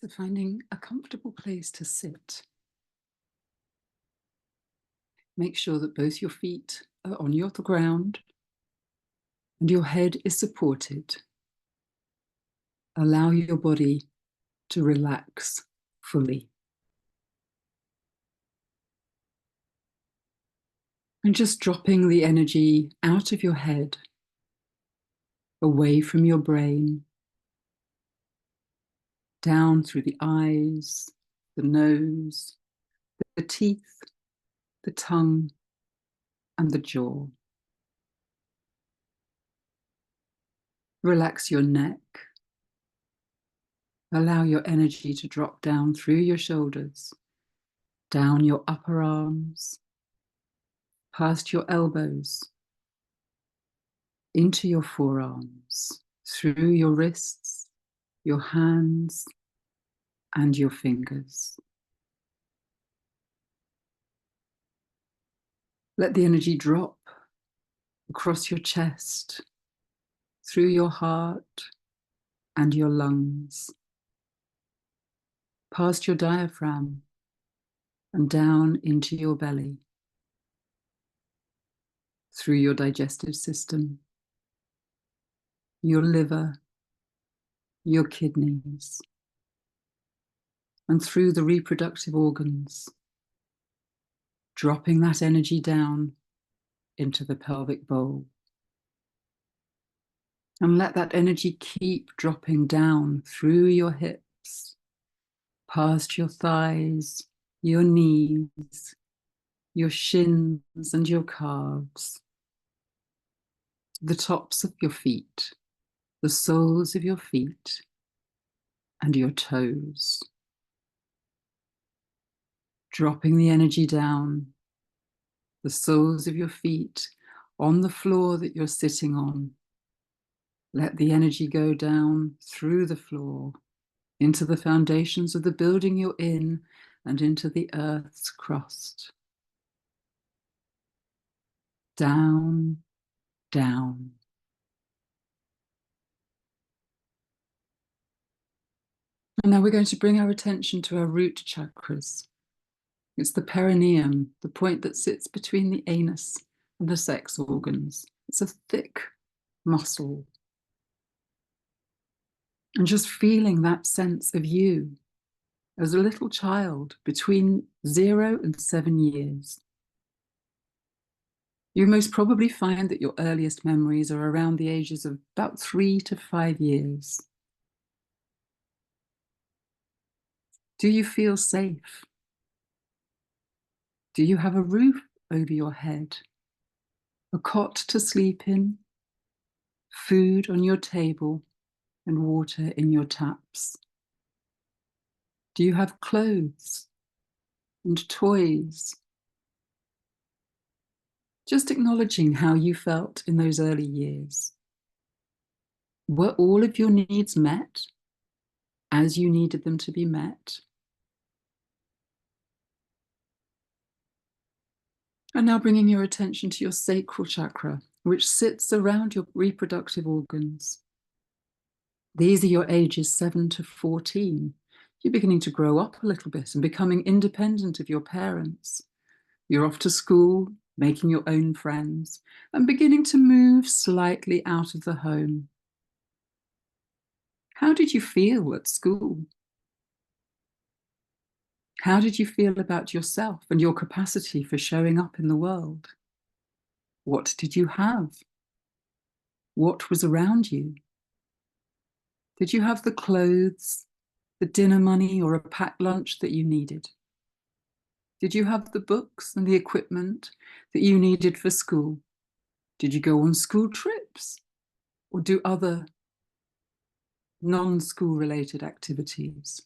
So finding a comfortable place to sit. Make sure that both your feet are on the ground and your head is supported. Allow your body to relax fully. And just dropping the energy out of your head, away from your brain, down through the eyes, the nose, the teeth, the tongue, and the jaw. Relax your neck. Allow your energy to drop down through your shoulders, down your upper arms, past your elbows, into your forearms, through your wrists, your hands, and your fingers. Let the energy drop across your chest, through your heart and your lungs, past your diaphragm and down into your belly, through your digestive system, your liver, your kidneys, and through the reproductive organs, dropping that energy down into the pelvic bowl. And let that energy keep dropping down through your hips, past your thighs, your knees, your shins and your calves, the tops of your feet, the soles of your feet, and your toes. Dropping the energy down, the soles of your feet on the floor that you're sitting on. Let the energy go down through the floor, into the foundations of the building you're in, and into the earth's crust. Down, down. And now we're going to bring our attention to our root chakras. It's the perineum, the point that sits between the anus and the sex organs. It's a thick muscle. And just feeling that sense of you as a little child between 0 and 7 years. You most probably find that your earliest memories are around the ages of about 3 to 5 years. Do you feel safe? Do you have a roof over your head? A cot to sleep in? Food on your table and water in your taps? Do you have clothes and toys? Just acknowledging how you felt in those early years. Were all of your needs met as you needed them to be met? And now bringing your attention to your sacral chakra, which sits around your reproductive organs. These are your ages 7 to 14. You're beginning to grow up a little bit and becoming independent of your parents. You're off to school, making your own friends, and beginning to move slightly out of the home. How did you feel at school? How did you feel about yourself and your capacity for showing up in the world? What did you have? What was around you? Did you have the clothes, the dinner money, or a packed lunch that you needed? Did you have the books and the equipment that you needed for school? Did you go on school trips or do other non-school related activities?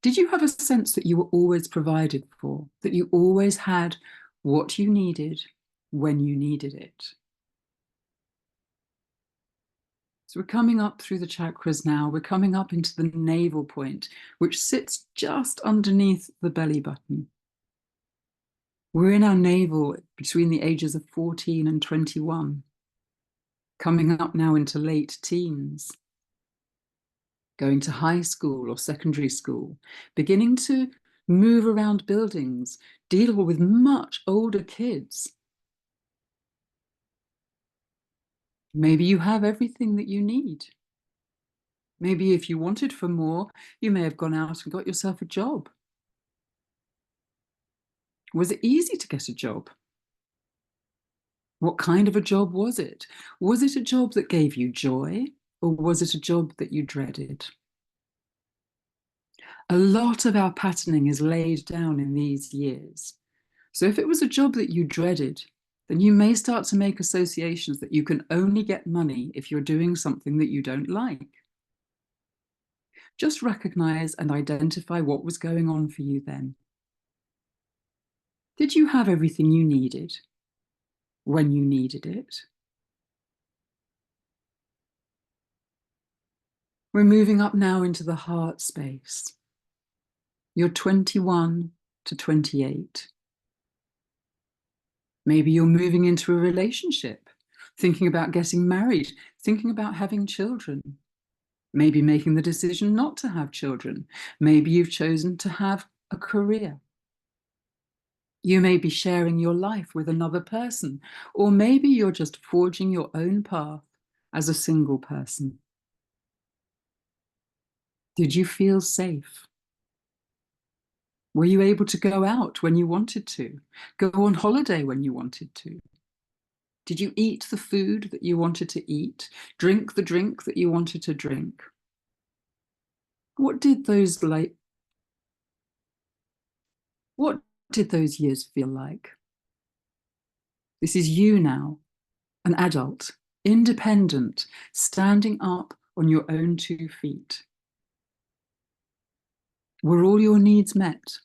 Did you have a sense that you were always provided for, that you always had what you needed when you needed it? So we're coming up through the chakras now. We're coming up into the navel point, which sits just underneath the belly button. We're in our navel between the ages of 14 and 21, coming up now into late teens. going to high school or secondary school, beginning to move around buildings, deal with much older kids. Maybe you have everything that you need. Maybe if you wanted for more, you may have gone out and got yourself a job. Was it easy to get a job? What kind of a job was it? Was it a job that gave you joy, or was it a job that you dreaded? A lot of our patterning is laid down in these years. So if it was a job that you dreaded, then you may start to make associations that you can only get money if you're doing something that you don't like. Just recognize and identify what was going on for you then. Did you have everything you needed when you needed it? We're moving up now into the heart space. You're 21 to 28. Maybe you're moving into a relationship, thinking about getting married, thinking about having children. Maybe making the decision not to have children. Maybe you've chosen to have a career. You may be sharing your life with another person, or maybe you're just forging your own path as a single person. Did you feel safe? Were you able to go out when you wanted to? Go on holiday when you wanted to? Did you eat the food that you wanted to eat? Drink the drink that you wanted to drink? What did those years feel like? This is you now, an adult, independent, standing up on your own 2 feet. Were all your needs met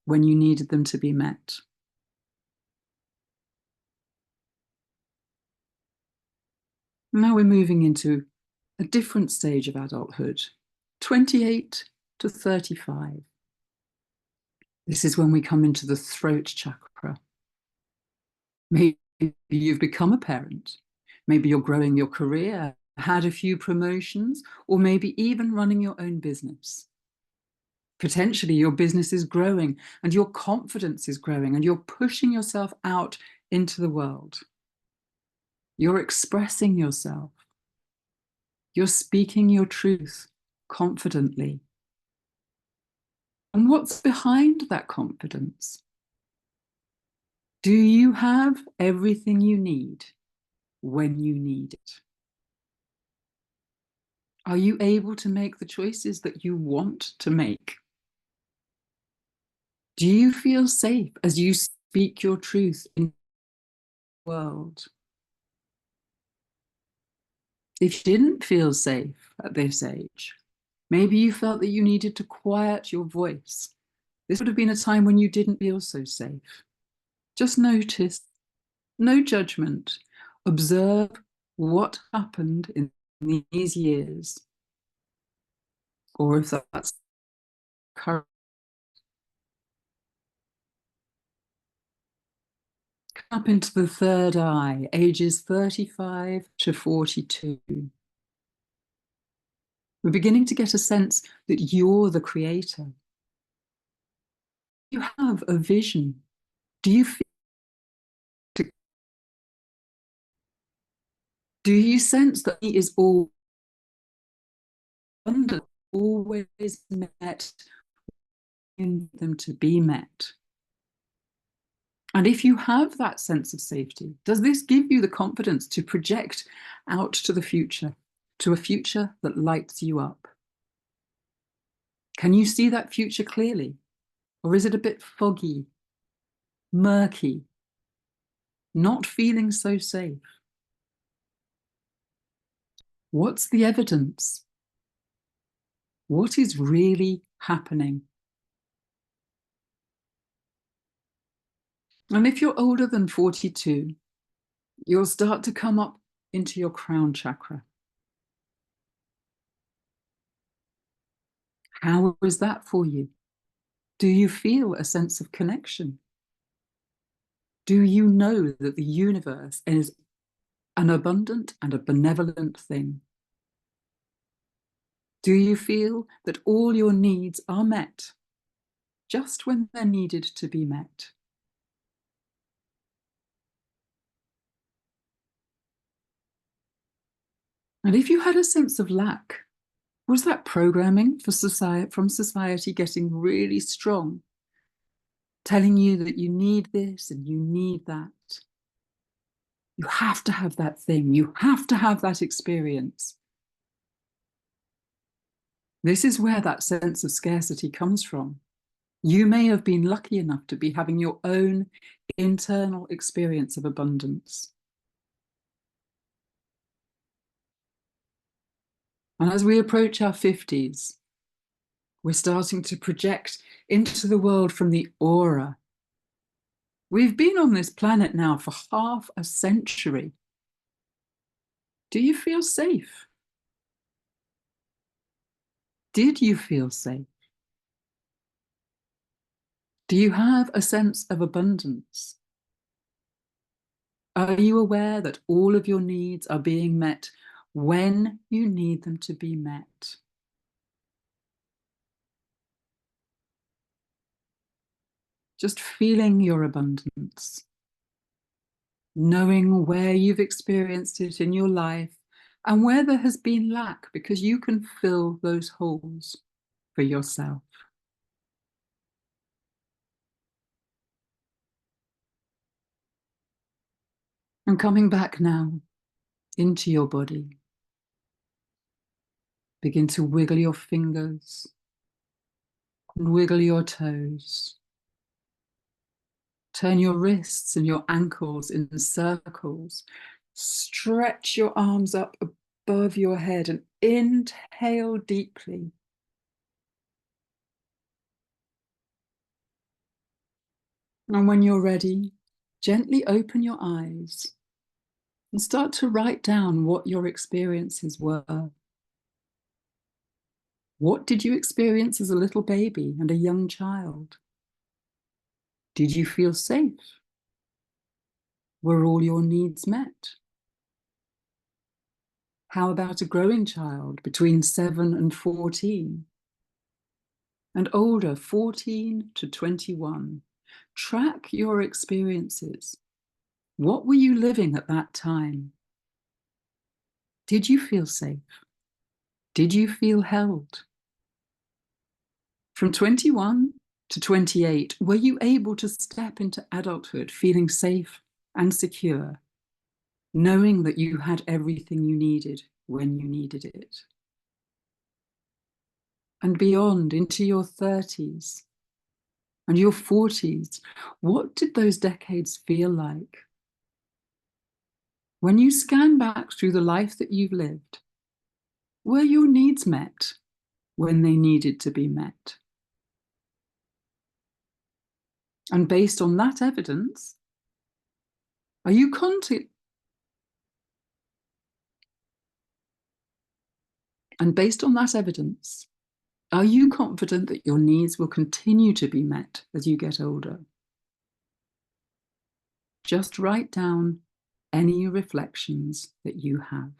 when you needed them to be met? Now we're moving into a different stage of adulthood, 28 to 35. This is when we come into the throat chakra. Maybe you've become a parent. Maybe you're growing your career, had a few promotions, or maybe even running your own business. Potentially your business is growing and your confidence is growing and you're pushing yourself out into the world. You're expressing yourself. You're speaking your truth confidently. And what's behind that confidence? Do you have everything you need when you need it? Are you able to make the choices that you want to make? Do you feel safe as you speak your truth in the world? If you didn't feel safe at this age, maybe you felt that you needed to quiet your voice. This would have been a time when you didn't feel so safe. Just notice, no judgment. Observe what happened in these years, or if that's current. Up into the third eye, ages 35 to 42. We're beginning to get a sense that you're the creator. You have a vision. Do you do you sense that he is all always met in them to be met? And if you have that sense of safety, does this give you the confidence to project out to the future, to a future that lights you up? Can you see that future clearly? Or is it a bit foggy, murky, not feeling so safe? What's the evidence? What is really happening? And if you're older than 42, you'll start to come up into your crown chakra. How is that for you? Do you feel a sense of connection? Do you know that the universe is an abundant and a benevolent thing? Do you feel that all your needs are met just when they're needed to be met? And if you had a sense of lack, was that programming from society getting really strong, telling you that you need this and you need that? You have to have that thing. You have to have that experience. This is where that sense of scarcity comes from. You may have been lucky enough to be having your own internal experience of abundance. And as we approach our 50s, we're starting to project into the world from the aura. We've been on this planet now for half a century. Do you feel safe? Did you feel safe? Do you have a sense of abundance? Are you aware that all of your needs are being met when you need them to be met? Just feeling your abundance, knowing where you've experienced it in your life and where there has been lack, because you can fill those holes for yourself. And coming back now into your body, begin to wiggle your fingers and wiggle your toes. Turn your wrists and your ankles in circles. Stretch your arms up above your head and inhale deeply. And when you're ready, gently open your eyes and start to write down what your experiences were. What did you experience as a little baby and a young child? Did you feel safe? Were all your needs met? How about a growing child between 7 and 14? And older, 14 to 21? Track your experiences. What were you living at that time? Did you feel safe? Did you feel held? From 21 to 28, were you able to step into adulthood feeling safe and secure, knowing that you had everything you needed when you needed it? And beyond, into your 30s and your 40s, what did those decades feel like? When you scan back through the life that you've lived, were your needs met when they needed to be met? And based on that evidence, are you confident that your needs will continue to be met as you get older? Just write down any reflections that you have.